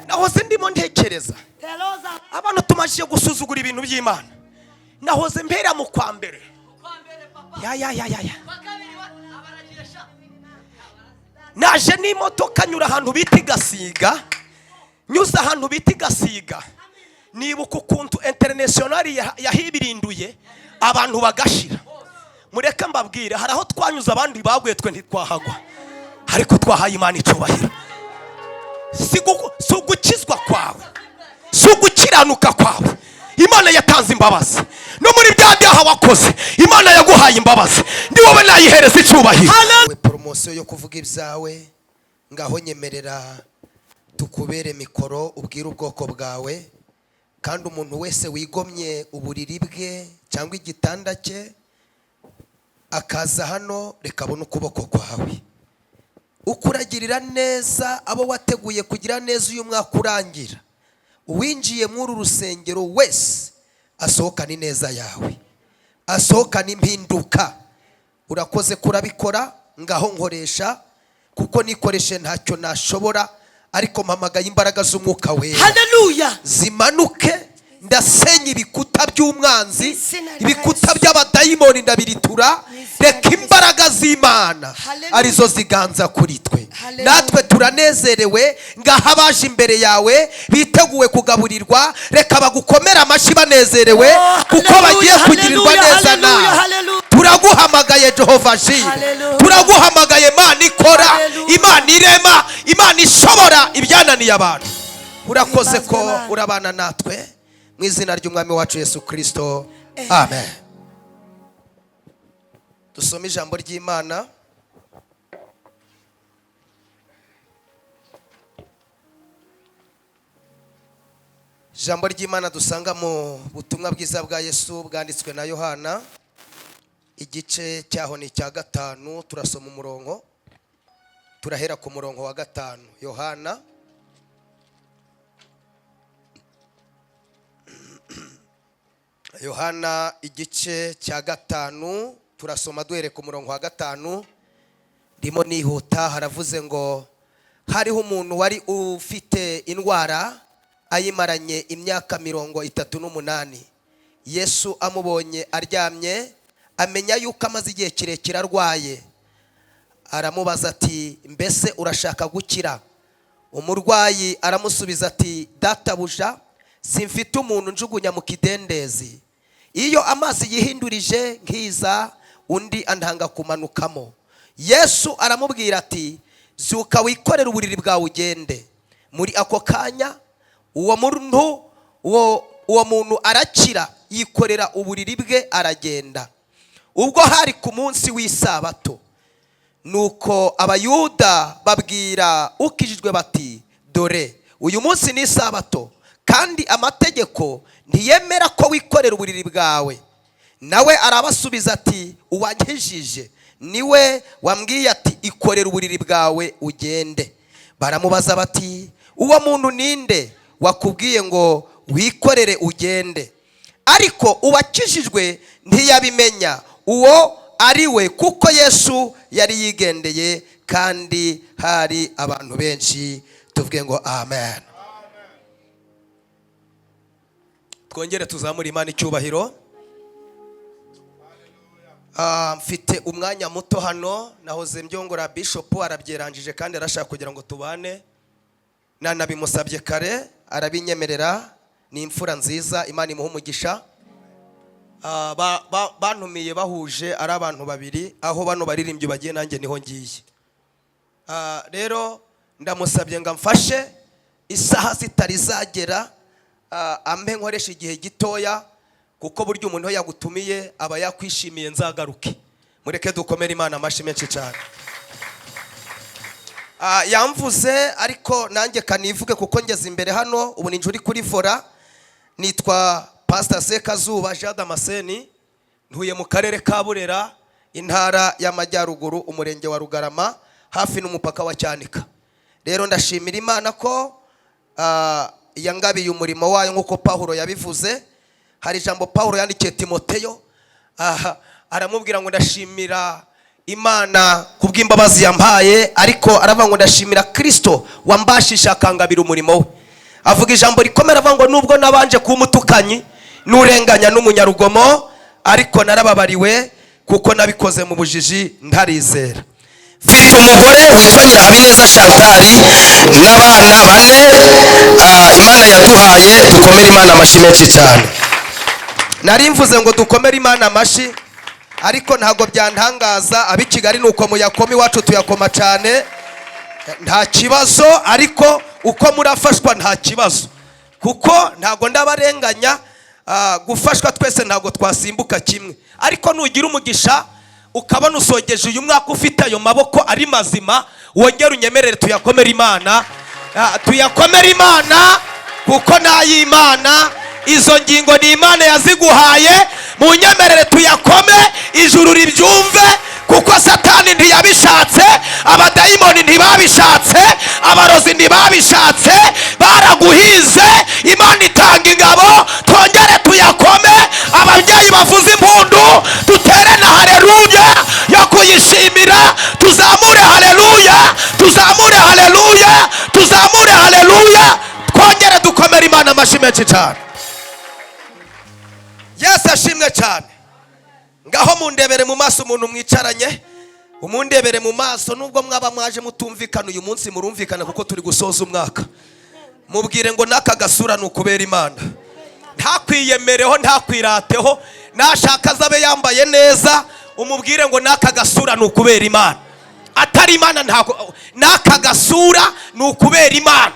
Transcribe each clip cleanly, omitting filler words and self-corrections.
nahoze ndimo ntekereza abantu tumashije gusuzugura ibintu by'Imana. Nahoze mpera mu kwa mbere ya naje n'imodoka nyura ahantu bita Igasiga, nyuza ahantu bita Igasiga, nibuka ukuntu international yahibirinduye abantu bagashira. Mureke mbabwire, hari aho twanyuza abandi baguye twe ntitwahagwa, ariko twahaye Imana icyubahiro. Si ugukizwa kwawe, si ugukiranuka kwawe, Imana yatanze imbabazi. No muri bya byaha wakoze, Imana yaguhaye imbabazi, ndi wowe nayihereza icyubahiro. Promotion yo kuvuga ibyawe, ngaho nyemerera tukubere mikoro ubwira ubwoko bwawe. Kandi umuntu wese wigomye uburiri bwe cyangwa igitanda cye akaza hano, reka abone ukuboko kwawe ukuragirira neza abo wateguye kugira neza uyu mwaka urangira. Uwinjiye muri urusengero wese asohokana ineza yawe, asohokana impinduka. Urakoze kurabikora, ngaho nkoresha, kuko nikoreshe ntacyo nashobora, ariko mpamagaye imbaraga z'umwuka wera. Haleluya! Zimanuke, ndasenya ibikuta by'umwanzi, ibikuta by'abadayimoni ndabiritura. Reka imbaraga z'Imana arizo ziganza kuri twe. Natwe turanezerewe, ngaha baje imbere yawe biteguwe kugaburirwa, reka bagukomera amashyi banezerewe kuko bagiye kugirirwa neza nawe. Turaguhamagaye Jehova Jire, turaguhamagaye Imana ikora, Imana irema, Imana ishobora ibyananiye abantu. Urakoze ko urabana natwe mu izina ry'umwami wacu Yesu Kristo, amen. Dusome ijambo ry'Imana. Ijambo ry'Imana dusanga mu butumwa bwiza bwa Yesu bwanditswe na Yohana, igice cyaho ni cya 5. Turasoma umurongo, turahera ku murongo wa 5. Yohana igice cya 5, turasoma duhere ku murongo wa 5. Ndimo nihuta. Haravuze ngo hariho umuntu wari ufite indwara ayimaranye imyaka 38. Yesu amubonye aryamye, amenya yuko amaze igihe kirekire arwaye, aramubaza ati, mbese urashaka gukira? Umurwayi aramusubiza ati, databuja, simfite umuntu njugunya mu kidendezi. Iyo amazi yihindurije nkiza, undi antanga kumanukamo. Yesu aramubwira ati, zuka wikorere uburiri bwawe ugende. Muri ako kanya uwo muntu arakira, yikorera uburiri bwe aragenda. Ubwo hari ku munsi w'isabato, nuko abayuda babwira ukijijwe bati, dore uyu munsi ni isabato, kandi amategeko ntiyemera ko wikorera uburiri bwawe. Nawe arabasubiza ati, uwankijije niwe wambwiye ati, ikorera uburiri bwawe ugende. Baramubaza bati, uwo muntu ninde wakubwiye ngo wikorere ugende? Ariko uwakijijwe ntiyabimenya uwo ari we, kuko Yesu yari yigendeye kandi hari abantu benshi. Tuvuge ngo amen. Twongere tuzamure Imana icyubahiro. Mfite umwanya muto hano, nahoze mbyongora Bishop arabyerangije kandi arashaka kugira ngo tubane. Nanabimusabye kare arabinyemerera, ni imfura nziza, Imana imuha umugisha. Bantumiye bahuje ari abantu babiri, aho bano baririmbyi bagiye nanjye niho ngiye. Rero ndamusabye ngo amfashe isaha zitari zagera, ampe nkoresha igihe gitoya, kuko buryo umuntu yagutumiye aba yakwishimiye nzagaruke. Mureke dukomere Imana amashyi menshi cyane. Yamvuze ariko nanjye kanivuge kuko ngeze imbere hano. Ubu ninjye uri kuri fora, nitwa Pastor Sekazuba Jean Damascene, ntuye mu karere ka Burera, intara y'Amajyaruguru, umurenge wa Rugarama, hafi n'umupaka wa Cyanika. Rero ndashimira Imana ko yangabiye umurimo wayo nk'uko Pawulo yabivuze. Hari ijambo Pawulo yandikiye Timoteyo, aramubwira ngo ndashimira Imana kubw'imbabazi yampaye, ariko aravuga ngo ndashimira Kristo wambashisha akangabira umurimo we. avuga ijambo rikomera avuga ngo nubwo nabanje kuba umutukanyi n'urenganya n'umunyarugomo, ariko narababariwe kuko nabikoze mu bujiji ntarizera. Mfite umugore witwa Nyirahabineza Chantal n'abana 4 Imana yaduhaye. Dukomere Imana amashyi menshi cyane. Nari mvuze ngo dukomere Imana amashyi, ariko ntago byantangaza. Abi Kigali nuko muyakoma, iwacu tuyakoma cyane, nta kibazo. Ariko uko murafashwa nta kibazo, kuko ntago ndabarenganya. Gufashwa twese ntago twasimbuka kimwe, ariko nugira umugisha ukabona usogeje uyu mwaka ufite ayo maboko ari mazima, wongera unyemerere tuyakomere Imana. Tuyakomere Imana kuko nayimana. Izo ngingo ni Imana yaziguhaye, mu nyemerere tuyakome, ijuru ribyumve, kuko Satani ntiyabishatse, abadayimoni ntibabishatse, abarozi ntibabishatse, baraguhize. Imana itanga ingabo, twongere tuyakome. Ababyeyi bavuze impundu, dutere na haleluya yo kuyishimira. Tuzamure haleluya, tuzamure haleluya, tuzamure haleluya. Twongere dukomere Imana amashyi menshi cyane. Yesu ashimwe cyane. Ngaho mundebere mu maso umuntu mwicaranye, umundebere mu maso. Nubwo mwaba mwaje mutumvikana, uyu munsi murumvikana kuko turi gusoza umwaka. Mubwire ngo naka gasura nukubera Imana. Ntakwiyemereho, ntakwirateho. Nashaka zabe yambaye neza, umubwire ngo naka gasura nukubera Imana. Atari Imana ntago, naka gasura nukubera Imana.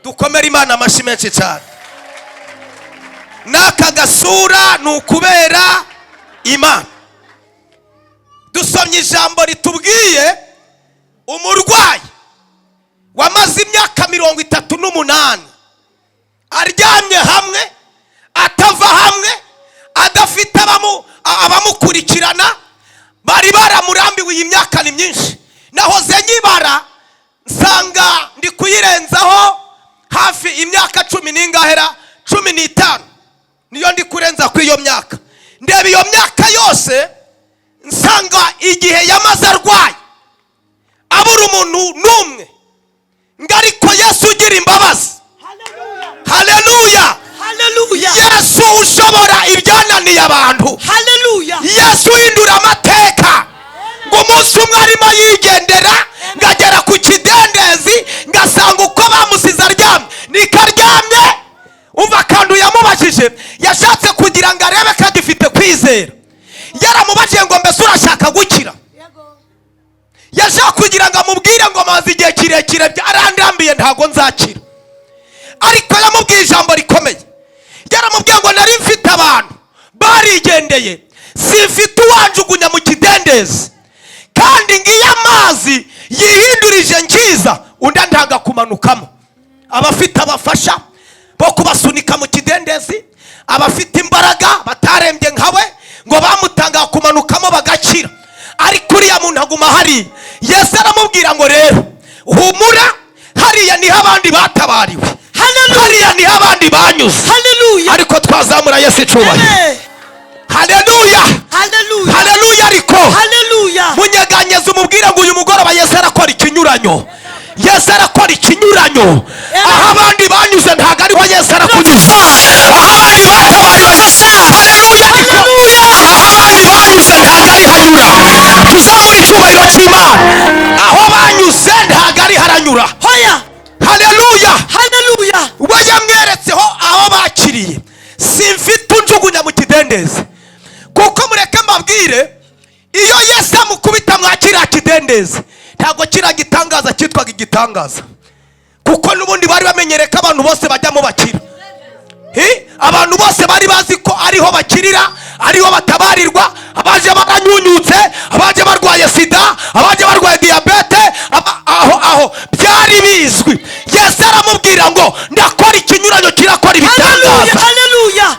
Dukomere Imana amashyi menshi cyane. Naka gasura nukubera Imana. Dusomye ijambo ritubwiye umurwayi wamaze imyaka 38 aryamye hamwe, atava hamwe, adafite abamukurikirana. Bari baramurambiwe iyi myaka ni myinshi. Nahoze nyibara nsanga ndi kuyirenzaho hafi imyaka 10 n'ingahera 15 niyo ndi kurenza ku iyo myaka. Ndeba iyo myaka yose nsanga igihe yamaze arwaye abura umuntu numwe, ngariko Yesu ugira imbabazi. Haleluya, haleluya. Yesu ushobora ibyananiye abantu. Haleluya. Yesu hindura amateka. Ngo umunsi umwe arimo yigendera, ngagera ku kidendezi, ngasanga uko bamusize aryamye nikaryamye. Umva kandi yamubajije, yashatse kugira ngo arebe ko agifite kwizera. Yaramubajije ngo mbese urashaka gukira? Yashaka kugira ngo amubwire ngo maze igihe kirekire byarandambiye ntago nzakira. Ariko yamubwiye ijambo rikomeye. Yaramubwiye ngo nari mfite abantu barigendeye, simfite uwanjugunya mu kidendezi, kandi ngiye amazi yihindurije ngiza undi ntaga kumanukamo. Abafite abafasha bo kubasunika mu kidendezi, abafite imbaraga batarembye nkawe ngo bamutanga kumanukamo bagakira. Ariko uriya muntu aguma hari. Yesu aramubwira ngo rero humura, hariya niho abandi batabariwe, hariya niho abandi banyuze. Haleluya. Ariko twazamura Yesu icubahiro. Haleluya, haleluya, haleluya. Ariko haleluya, munyeganyeze umubwira ngo uyu mugoroba Yesu arakora ikinyuranyo. Yesu arakora ikinyuranyo. Aho abandi banyuze ntago ariho Yesu arakunyuza. Aho abandi batabariwe. Haleluya, haleluya. Aho abandi banyuze ntago ari hanyura. Tuzamura icyubahiro cy'Imana. Aho banyuze ntago ari haranyura. Hoya. Haleluya, haleluya. Ubwo yamweretseho aho bakiriye, simfite unjugunya mu kidendezi. Kuko mureke mbabwire, iyo Yesu amukubita mwakira kidendezi, ntago kira gitangaza cyitwaga igitangaza. Kuko nubundi bari bamenyereka abantu bose bajyamo bakira. Abantu bose bari bazi ko ariho bakirira, ariho batabarirwa. Abaje baranyunyutse, abaje barwaye sida, abaje barwaye diabete, aho byari bizwi. Yesu aramubwira ngo ndakora ikinyuranyo kirakora ibitangaza. Haleluya,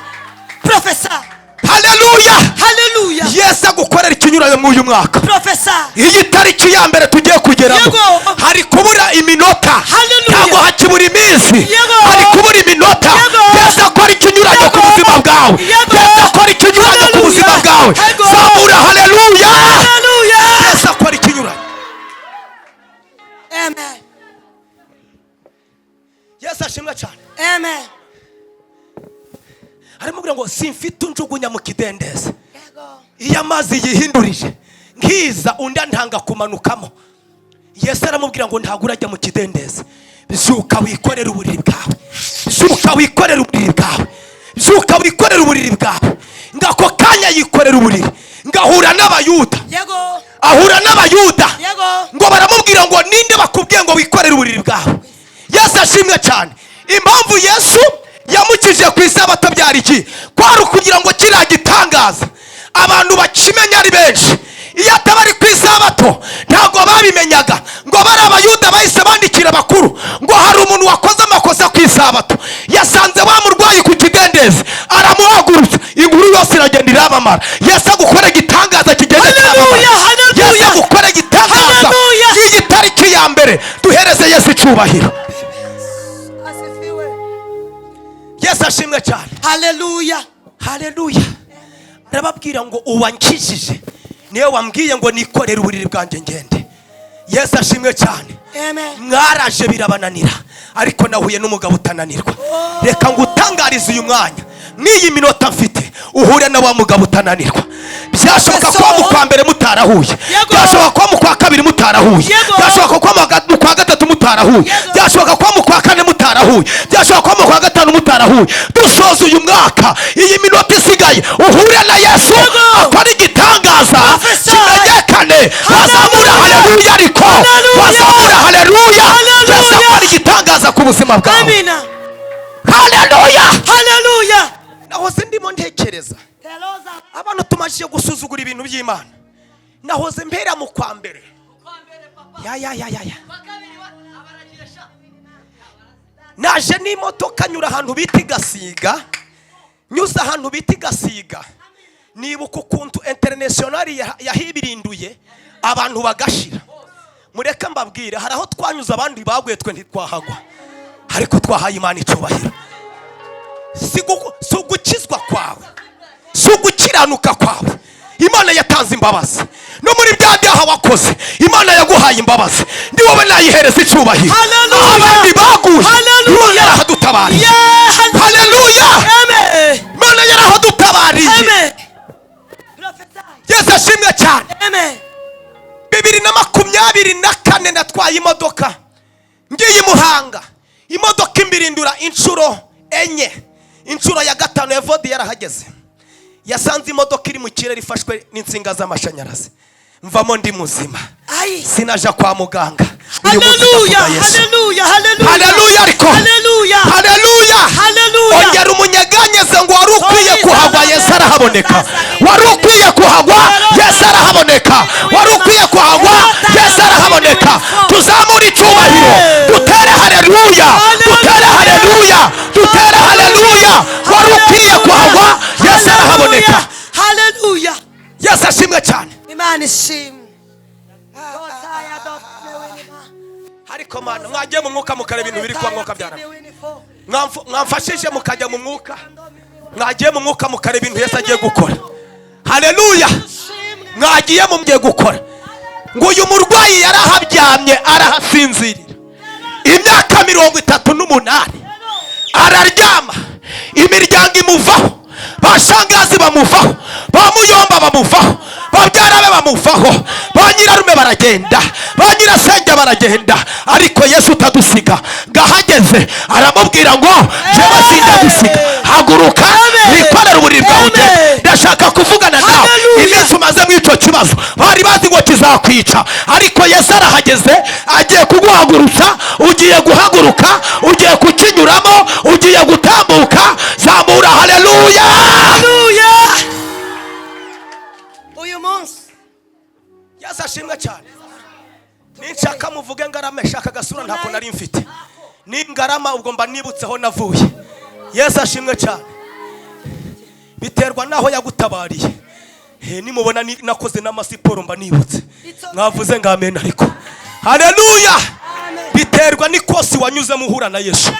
professor. Haleluya, haleluya. Yesu agukorera ikinyuranyo mu uyu mwaka. Professor, iyi tariki ya mbere tugiye kugeramo hari kubura iminota, ntabwo hakibura iminsi, hari kubura iminota. Yesu akora ikinyuranyo ku buzima bwawe. Yesu akora ikinyuranyo ku buzima bwawe. Zamura haleluya, haleluya. Yesu akora ikinyuranyo. Amen. Yesu ashimwe cyane. Amen. Aramubwira ngo simfite unjugunya mu kidendezi. Yego. Iyo amazi yihindurije nkiza undi ntanga kumanukamo. Yesu aramubwira ngo ntago urajya mu kidendezi. Byuka wikorera uburiri bwawe. Byuka wikorera uburiri bwawe. Byuka wikorera uburiri bwawe. Ngako kanya yikorera uburiri. Ngahura n'abayuda. Yego. Ahura n'abayuda. Yego. Ngo baramubwira ngo ninde bakubwiye ngo wikorere uburiri bwawe. Yesu ashimwe cyane. Impamvu Yesu yamukije ku isabato byari iki? Kwari kugira ngo kiriya gitangaza abantu bakimenya ari benshi. Iyo atabari ku isabato ntabwo babimenyaga. Ngo bari abayuda bahise bandikira bakuru ngo hari umuntu wakoze amakosa ku isabato. Yasanze wa murwayi ku kidendezi aramuhagurutsa. Inkuru yose iragenda iramamara. Yesu agukora igitangaza kigenda cyamamara. Yesu agukora igitangaza y'igitariki ya mbere. Duhereze Yesu icyubahiro. Asifiwe. Yesu ashimwe cyane. Hallelujah. Haleluya. Arababwira ngo uwankijije niwe wambwiye ngo nikorere uburiri bwanjye ngende. Yesu ashimwe cyane. Amen. Mwaraje birabananira ariko nahuye n'umugabo utananirwa. Reka ngutangarize uyu mwanya n'iyi minota mfite uhure na wa mugabo utananirwa. Byashoboka ko mu kwa mbere mutarahuye. Byashoboka ko mu kwa kabiri mutarahuye. Byashoboka ko mu kwa gatatu mutarahuye. Byashoboka ko mu kwa kane mutarahuye. Byashoboka ko mu kwa gatanu mutarahuye. Dusoza uyu mwaka iyi minota isigaye uhure na Yesu akora igitangaza kimenyekane. Bazamura haleluya ariko bazamura haleluya. Yesu akora igitangaza ku buzima bwawe. Amina. Haleluya. Hallelujah. Nahoze ndimo ntekereza Teloza. abantu tumashije gusuzugura ibintu by'Imana. Nahoze mpera mu kwa mbere. Ya. Naje n'imodoka nyura ahantu bita Gasiga. Nyuza ahantu bita Gasiga. Nibuka ukuntu internationali yahibirinduye abantu bagashira. Mureka mbabwire hari aho twanyuza abandi baguye twe ntitwahagwa. Ariko twahaye Imana icyubahiro. Si ugukizwa kwawe, si ugukiranuka kwawe. Imana yatanze imbabazi. No muri bya byaha wakoze Imana yaguhaye imbabazi. Ndi wowe nayihereza icyubahiro. Abandi baguye Imana yarahadutabariye. Haleluya. Amen. Imana yarahadutabariye. Amen. Yesu ashimwe cyane. Amen. 2024 natwaye imodoka ngiye Muhanga. Imodoka imbirindura inshuro enye. Inshuro ya gatanu Evodi yarahageze. Yasanze imodoka iri mu kirere ifashwe n'insinga z'amashanyarazi. Mvamo ndi muzima. Sinaja kwa muganga. Haleluya. Haleluya. Haleluya. Haleluya ariko. Haleluya. Haleluya. Haleluya. Ongera umunyeganyeze ngo wari ukwiye kuhagwa Yesu arahaboneka. Wari ukwiye kuhagwa Yesu arahaboneka. Wari ukwiye kuhagwa Yesu arahaboneka. Tuzamura icyubahiro. Dutere haleluya. Dutere haleluya. Dutere haleluya. Wari ukwiye kuhagwa Yesu arahaboneka. Haleluya. Yesu ashimwe cyane. Imana ishimwe. Ariko mana mwagiye mu mwuka mukara ibintu biri kwa mwuka byara. Mwamfashije mukajya mu mwuka. Mwagiye mu mwuka mukara ibintu Yesu agiye gukora. Haleluya. Mwagiye mu mgiye gukora. Ngo uyu murwayi yarahabyamye arahasinzirira. Imyaka 38 araryama. Imiryango imuvaho. Bashangazi bamuvaho. Bamuyomba bamuvaho. Babyara be bamuvaho. Banyirarume baragenda. Banyirasenge baragenda. Ariko Yesu utadusiga. Gahageze aramubwira ngo jewe sindagusiga. Haguruka wikorera uburiri bwawe. Ndashaka kuvugana nawe. Iminsi umaze mu icyo kibazo bari bazi ngo kizakwica. Ariko Yesu arahageze agiye kuguhagurutsa. Ugiye guhaguruka. Ugiye kukinyuramo. Ugiye gutambuka. Zamura haleluya. Haleluya. Uyu munsi Yesu ashimwe cyane. Ninshaka muvuge Ngarama shaka gasura ntako nari mfite. Ni Ngarama ubwo mba nibutseho navuye. Yesu ashimwe cyane. Biterwa naho yagutabariye. Nimubona nakoze n'amasiporo mba nibutse. Mwavuze ngo amen ariko. Haleluya. Biterwa n'ikosi wanyuze muhura na Yesu.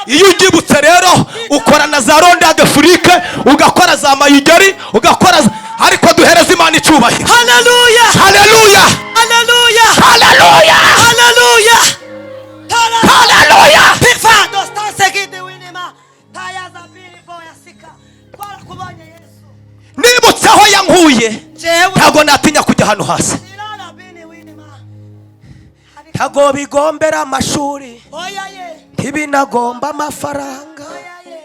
Iyo ugibutse rero ukora na za ronde Afrique, ugakora za mayigeri, ugakora ariko duhereza Imana icyubahiro. Haleluya. Haleluya. Haleluya. Haleluya. Haleluya. Haleluya. Pifa dos tanse nibutse aho yankuye jewe ntago natinya kujya hano hasi. Sirara bini winima. Ntago bigombera amashuri, Oya ye. ntibinagomba amafaranga, Oya ye.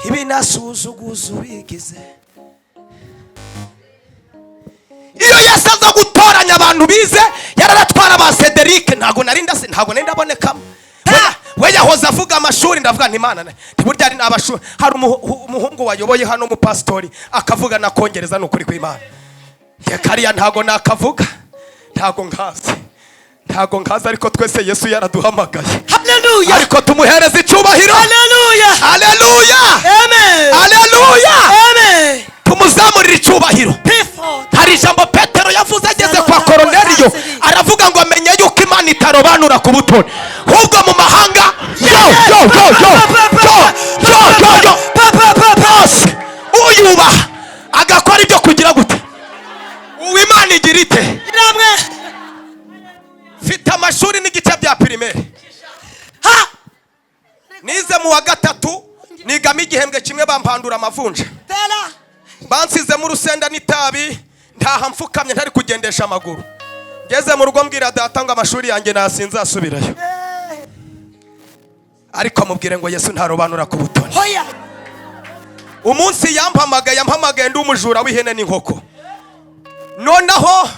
ntibinasuzuguza ubigize. Iyo yasaza gutoranya abantu bize yararatwara ba Cedric, ntago nari ndabonekamo. We yahoze avuga amashuri, ndavuga nti Imana ntiburya ari n'abashuri. Hari umuhungu wayoboye hano mu pastori akavuga na kongereza n'ukuri kw'Imana. Kariya ntago nakavuga, ntago nkazi ariko twese Yesu yaraduhamagaye. Hallelujah. Ariko tumuhereze icyubahiro. Hallelujah. Hallelujah. Amen. Hallelujah. Amen. Tumuzamurira icyubahiro. Hari ijambo Petero yavuze ageze kwa Korneliyo, aravuga ngo amenye yuko Imana itarobanura ku butoni, ahubwo mu mahanga uyubaha agakora ibyo kugira gute uw'Imana igira ite. Mfite amashuri n'igice bya primaire, nize mu wa gatatu, nigamo igihembwe kimwe bampandura amavunja, bansize mu rusenda n'itabi, ntaha mfukamye ntari kugendesha amaguru. Ngeze mu rugo mbwira data ngo amashuri yanjye nasinzasubirayo, ariko mubwire ngo Yesu ntarobanura ku butoni. Umunsi yampamagaye ndi umujura w'ihene n'inkoko, noneho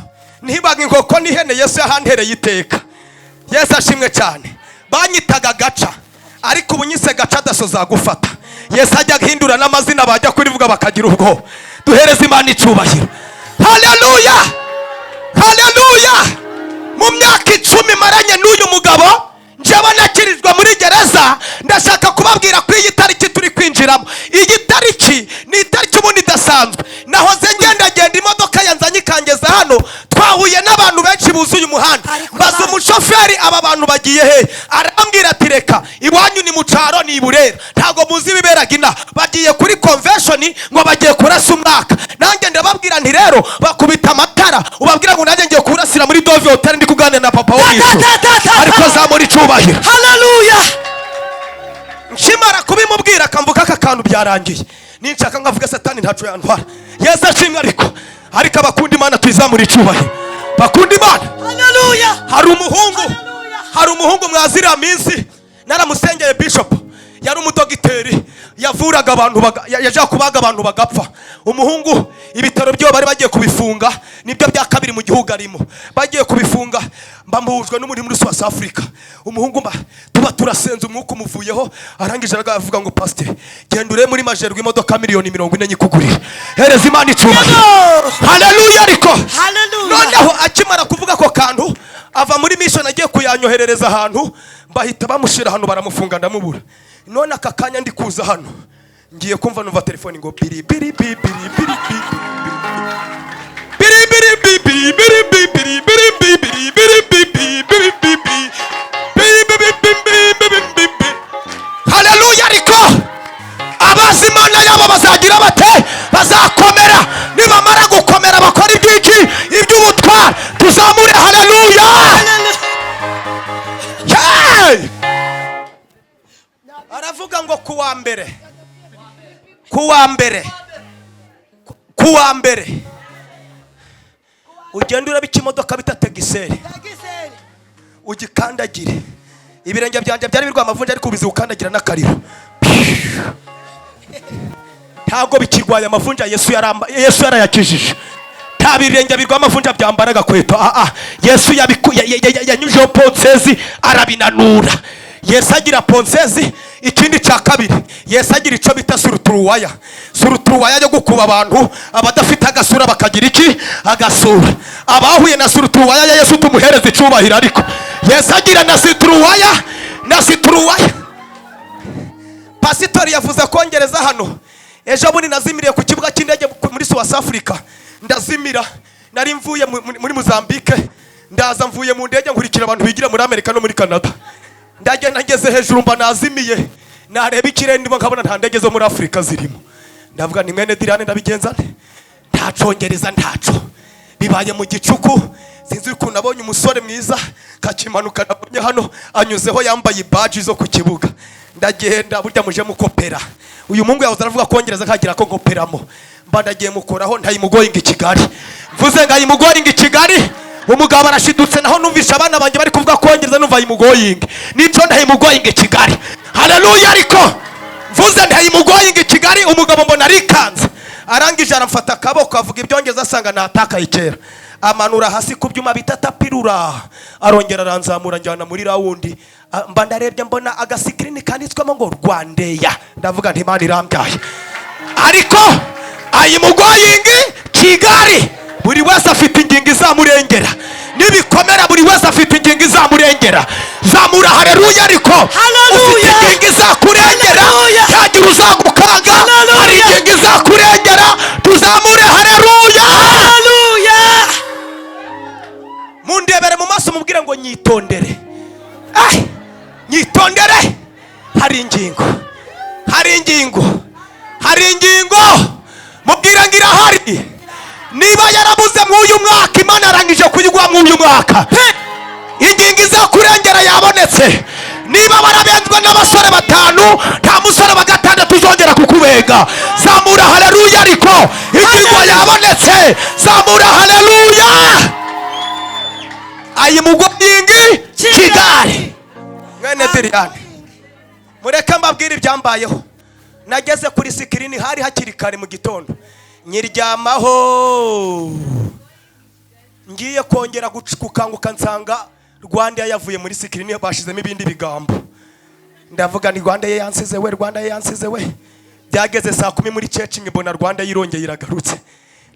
ntibaga inkoko n'ihene Yesu yahantereye iteka. Yesu ashimwe cyane. Banyitaga gaca, ariko ubu nyise gaca adasoza gufata. Yesu ajya guhindura n'amazina bajya kurivuga bakagira ubwoba. Duhereze Imana icyubahiro. Hallelujah. Hallelujah. Mu myaka 10 maranye n'uyu mugabo, njyewe nakirizwa muri gereza. Ndashaka kubabwira ko iyi tariki turi kwinjiramo, iyi tariki ni itariki ubundi idasanzwe. Nahoze ngenda imodoka yanzanye ikangeza hano, twahuye n'abantu benshi buzuye umuhanda. Baza umushoferi, aba bantu bagiye he? Arambwira ati reka iwanyu ni mu cyaro ni Burera, ntago muzi ibiberaga ina, bagiye kuri convention ngo bagiye kurasa umwaka. Nanjye ndababwira nti rero bakubita amatara, ubabwira ngo nanjye ngiye kurasira muri Dove Hotel ndi kuganira na papa wo Yesu, ariko zamuri cyubahiro. Hallelujah. Nshimara kubimubwira akamvuka akakantu byarangiye, ninshaka ngavuga Satani ntaco yantwara. Yesu ashimwe. Ariko abakunda Imana twizamura icyubahiro, bakunda Imana. Hallelujah. Hari umuhungu mwazira minsi naramusengeye bishop, yari umudogiteri, yavuraga abantu yaje kubaga abantu bagapfa. Umuhungu ibitaro byo bari bagiye kubifunga, nibyo bya kabiri mu gihugu arimo, bagiye kubifunga. Mbambujwe n'umuri muri South Africa. Umuhungu tuba turasenze umwuka umuvuyeho, arangije aravuga ngo pastor genda ure muri majerwa imodoka miliyoni 40 nyikugurira. Hereza Imana icyubahiro. Hallelujah. Ariko noneho akimara kuvuga ko kantu ava muri mission agiye kuyanyoherereza ahantu, bahita bamushira hano baramufunga ndamubura. None aka kanya ndi kuza hano ngiye kumva numva telefone ngo biri biri biri biri biri biri biri biri biri biri biri biri biri biri biri biri. Hallelujah. Ariko abazi Imana yabo bazagira bate? Bazakomera. Nibamara gukomera bakora ibyiki iby'ubutwara. Tuzamure hallelujah. Aravuga ngo kuwa mbere ugenda urabika imodoka bita Tegiseri, ugikandagire. Ibirenge byanjye byari birwa amavunja ariko ubizi ukandagira n'akariro, ntago bikirwaye amavunja. Yesu yarayakijije. Nta birenge birwa amavunja byambaraga kweto. Yesu yanyujeho ponsezi arabinanura. Yesu agira ponsezi. Ikindi cya kabiri, Yesu agira icyo bita suruturuwaya yo gukuba abantu abadafite agasura bakagira iki? Agasura. Abahuye na suruturuwaya ya Yesu tumuhereze icyubahiro. Ariko Yesu agira na suruturuwaya. Pasitori yavuze kongereza hano. Ejo bundi nazimiriye ku kibuga cy'indege muri South Africa. Ndazimira, nari mvuye muri Mozambique, ndaza mvuye mu ndege nkurikira abantu bigira muri Amerika no muri Canada. Ndagenda ngeze hejuru mba nazimiye, nareba ikirere ndimo nkabona nta ndege zo muri Afrika zirimo. Ndavuga ni mwene Dirane ndabigenza nte? Ntacongereza ntaco. Bibaye mu gicuku, sinzi ukuntu nabonye umusore mwiza kakimanuka nabonye hano anyuzeho yambaye badge zo ku kibuga. ndagenda burya muje mukopera. Uyu mungu yahoze aravuga kongereza kagira ko ngoperamo. Mba ndagiye mukoraho ntayimugoyinga i Kigali. Mvuze ngo ayimugoyinga i Kigali, umugabo arashidutse naho numvisha abana banje bari kuvuga kongereza numva ayimugoyinga. Nico ntayimugoyinga i Kigali. Haleluya ariko. Mvuze ntayimugoyinga i Kigali, umugabo mbona arikanze. Arangije aramfata akaboko avuga ibyongeza asanga natakaye kera. Amanura hasi ku byuma bitatapirura, arongera aranzamura njyana muri rawundi. Mba ndarebye mbona agasikirini kanditswemo ngo Rwandeya. Ndavuga nti Imana irambyaye. Ariko ayimugoyingi Kigali, buri wese afite ingingo izamurengera. Nibikomera buri wese afite ingingo izamurengera. Zamura haleluya ariko. Ufite ingingo izakurengera, ntagira uzagukanga. Hari ingingo izakurengera, tuzamure haleluya. Mundebere mu maso mubwire ngo nyitondere. Nyitondere. Hari ingingo. Mubwire ngira hari. Niba yarabuze mu uyu mwaka, Imana arangije kuyigwa mu uyu mwaka. Ingingo izakurengera yabonetse. Niba barabenzwe n'abasore 5, nta musore wa gatandatu uzongera kukubega. Zamura haleluya ariko. Ingingo yabonetse. Zamura haleluya. Ayimugoyingi Kigali. Mwene Diriane, mureke mbabwire ibyambayeho. Nageze kuri sikirini hari hakiri kare mu gitondo, nyiryamaho. Ngiye kongera gukanguka nsanga Rwanda yavuye muri sikirini bashizemo ibindi bigambo. Ndavuga ni Rwanda yansize we. Byageze saa 10 muri checking mbona Rwanda yirongeye iragarutse.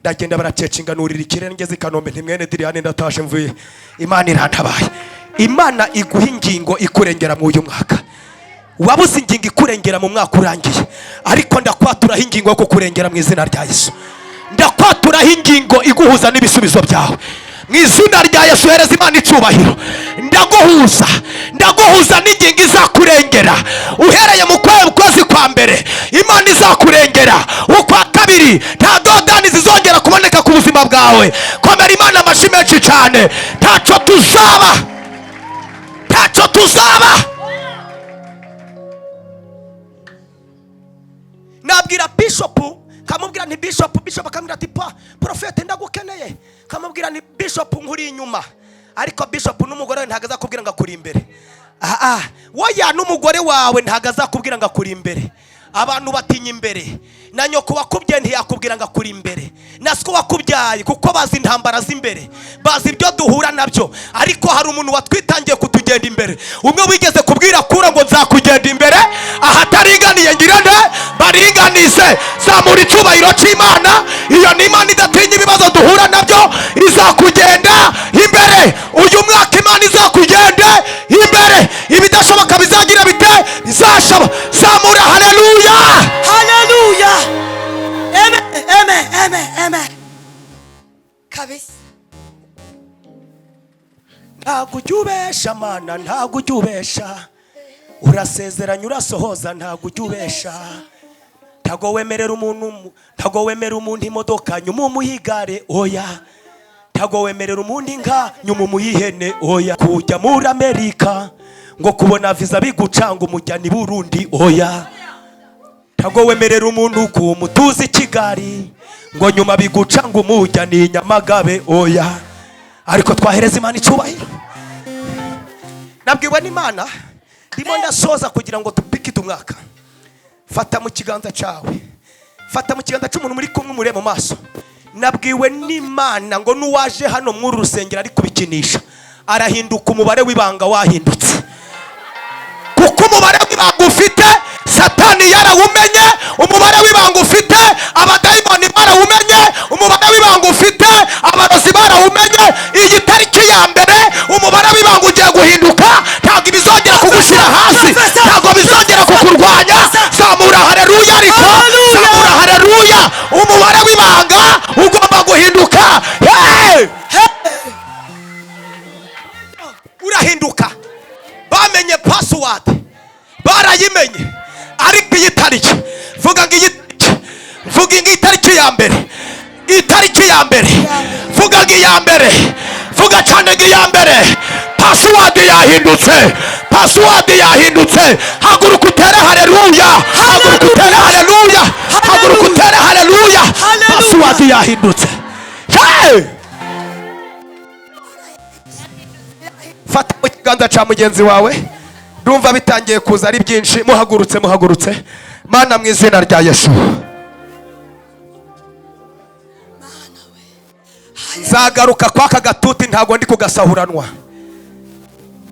Ndagenda baracecinga nurira ikirere ngeze i Kanombe nti mwene Diriane ndatashe mvuye. Imana irantabaye. Imana iguha ingingo ikurengera mu uyu mwaka. Wabuze ingingo ikurengera mu mwaka urangiye, ariko ndakwaturaho ingingo yo kukurengera mu izina rya Yesu. Ndakwaturaho ingingo iguhuza n'ibisubizo byawe mu izina rya Yesu. Hereza Imana icubahiro. Ndaguhuza n'ingingo izakurengera. Uhereye mu kwezi kwa mbere Imana izakurengera. Ukwa kabiri nta dodani zizongera kuboneka ku buzima bwawe. Komera Imana amashi menshi cyane. Taco tuzaba. Nabwira Bishop, kamubwira nti Bishop akamubwira ati Prophet ndagukeneye. Kamubwira ni Bishop nkuri inyuma. Ariko Bishop n'umugore ntago azakubwira ngo akuri imbere. Woya n'umugore wawe ntago azakubwira ngo akuri imbere. Abantu batinya imbere. Na nyoko wakubye ntiyakubwira ngo akuri imbere. Nasiko wakubyaye kuko bazi intambara z'imbere, bazi ibyo duhura nabyo. Ariko hari umuntu watwitangiye kutugenda imbere. Umwe wigeze kubwira kura ngo nzakugenda imbere, ahataringaniye ngirane baringanize. Zamura icubahiro cy'Imana. Iyo ni Imana idatinya ibibazo duhura nabyo, izakugenda imbere. Uyu mwaka Imana izakugenda imbere. Ibidashoboka bizagira bite? Bizashaba. Zamura haleluya. Amen. Kabisa. Ntago ujyubesha Mana, ntago ujyubesha. Urasezeranya urasohoza, ntago ujyubesha. Ntago wemerera umuntu imodoka nyuma umuyigare, oya. Ntago wemerera umuntu inka nyuma umuyihene, oya. Kujya muri Amerika ngo kubona visa bigucanga umujyani Burundi, oya. Ntago wemerera umuntu kumutuza i Kigali ngo nyuma bigucanga umujyani Nyamagabe, oya. Ariko twahereza Imana icubahiro. Nabwiwe n'Imana ndimo ndasoza kugira ngo tupikite umwaka. Fata mu kiganza cyawe, fata mu kiganza cy'umuntu muri kumwe mure mu maso. Nabwiwe n'Imana ngo nuwaje hano muri rusengero ari kubikinisha arahinduka umubare w'ibanga wahindutse. Kuko umubare w'ibanga ufite Satani yarawumenye, umubare w'ibanga ufite abadayimoni barawumenye, umubare w'ibanga ufite abarozi barawumenye. Iyi tariki ya mbere umubare w'ibanga ugiye guhinduka. Ntabwo bizongera kugushyira hasi, ntabwo bizongera kukurwanya. Zamura haleluya ariko. Zamura haleluya. Umubare w'ibanga ugomba guhinduka. Urahinduka. Bamenye password, barayimenye. Ariko iyi tariki vuga ngo iyi tariki ya mbere, itariki ya mbere, vuga ngo iya mbere, vuga cyane ngo iya mbere. password yahindutse, password yahindutse. Haguruka utere haleluya, haguruka utere haleluya, haguruka utere haleluya. Password yahindutse. Hey! Fata mu kiganza cya mugenzi wawe, ndumva bitangiye kuza ari byinshi. Muhagurutse, muhagurutse. Mana mu izina rya Yesu, nzagaruka kwaka gatuti, ntago ndi kugasahuranwa.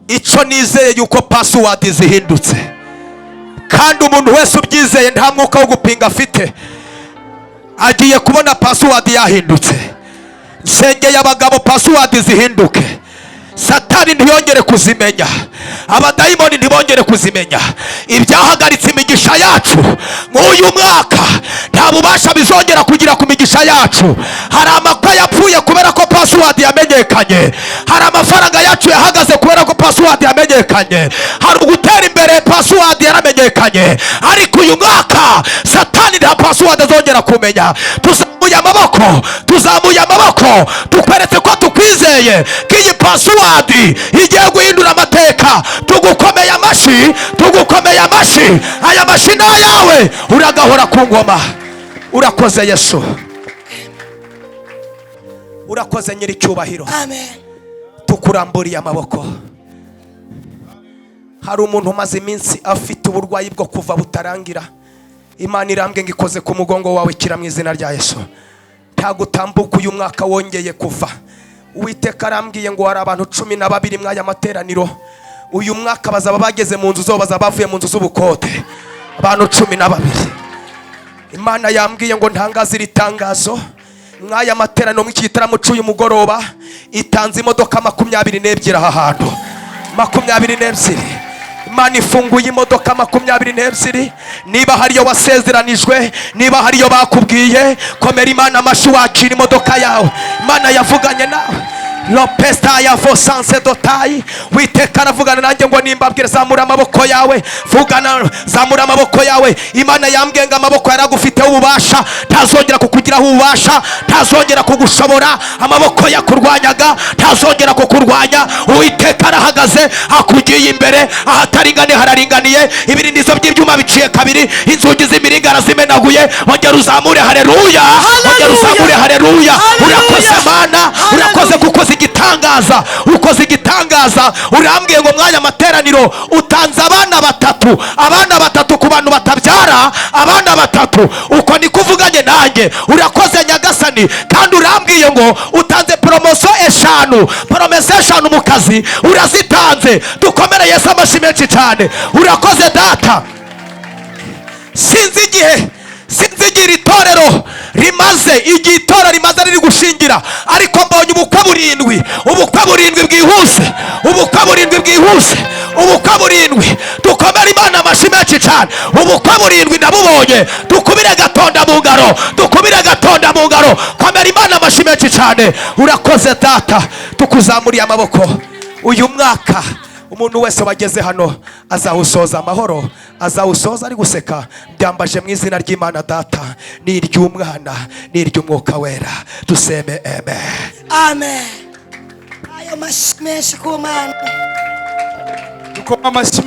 Icyo nizeye yuko password zihindutse, kandi umuntu wese ubyizeye nta mwuka wo gupinga afite, agiye kubona password yahindutse. Nsengeye abagabo password zihinduke, Satani ntiyongere kuzimenya, abadayimoni ntibongere kuzimenya. Ibyahagaritse imigisha yacu nk'uyu mwaka nta bubasha bizongera kugira ku migisha yacu. Hari amakwa yapfuye kubera ko password yamenyekanye, hari amafaranga yacu yahagaze kubera ko password yamenyekanye, hari ugutera imbere password yaramenyekanye. Ariko uyu mwaka Satani nta password azongera kumenya. Tuzamuye amaboko, tuzamuye amaboko, tukweretse ko tukwizeye ko iyi password igiye guhindura amateka. Tugukomeye amashyi, tugukomeye amashyi. Aya mashyi ni ayawe, uragahora ku ngoma. Urakoze Yesu, urakoze nyiricyubahiro. Amen. Tukuramburiye amaboko. Hari umuntu umaze iminsi afite uburwayi bwo kuva butarangira. Imana irambwe ngo ikoze ku mugongo wawe, kira mu izina rya Yesu. Ntagutambuka uyu mwaka wongeye kuva. Uwiteka arambwiye ngo hari abantu 12 mwaya materaniro uyu mwaka bazaba bageze mu nzu zo, bazaba bavuye mu nzu z'ubukode, abantu 12. Imana yambwiye ngo ntangaze iri tangazo mwaya materaniro mw'iki gitaramo cy'uyu mugoroba. Itanze imodoka 22 aha hantu, 22. Imana ifunguye imodoka 22. Niba hariyo wasezeranijwe, niba hariyo bakubwiye, komera Imana amashyi wakira imodoka yawe. Imana yavuganye nawe. Lopesta ya vosanse dotayi. Witeka aravugana nanjye ngo nimbabwire zamura amaboko yawe, vugana, zamura amaboko yawe. Imana yambwiye ngo amaboko yaragufiteho ububasha, ntazongera kukugiraho ububasha, ntazongera kugushobora. Amaboko yakurwanyaga ntazongera kukurwanya. Uwiteka arahagaze, akugiye imbere, ahataringane hararinganiye, ibirindizo by'ibyuma biciye kabiri, inzugi z'imiringa arazimenaguye. Ongera uzamure haleluya, ongera uzamure haleluya. Urakoze Mana, urakoze kuko igitangaza, ukoze igitangaza. Urambwiye ngo mwanya materaniro utanze abana batatu ku bantu batabyara, abana 3. Uko ni kuvuganye nanjye. Urakoze Nyagasani, kandi urambwiye ngo utanze promotion 5 mu kazi, urazitanze. Dukomere Yesu amashyi menshi cyane. Urakoze Data. Sinzi igihe iri torero rimaze, igihe itora rimaze riri gushingira, ariko mbonye ubukwe 7, ubukwe 7 bwihuse, ubukwe 7 bwihuse, ubukwe 7. Dukomere Imana amashyi menshi cyane. Ubukwe 7 ndabubonye. Dukubire gatonda mu ngaro, dukubire gatonda mu ngaro. Komera Imana amashyi menshi cyane. Urakoze Data, tukuzamuriye amaboko. Uyu mwaka umuntu wese wageze hano azawusoza amahoro, azawusoza ari guseka. Byambaje mu izina ry'Imana Data, n'iry'Umwana, n'iry'Umwuka Wera. Duseme amen. Amen. Ayo mashyi menshi ku Mana. Dukoma amashyi.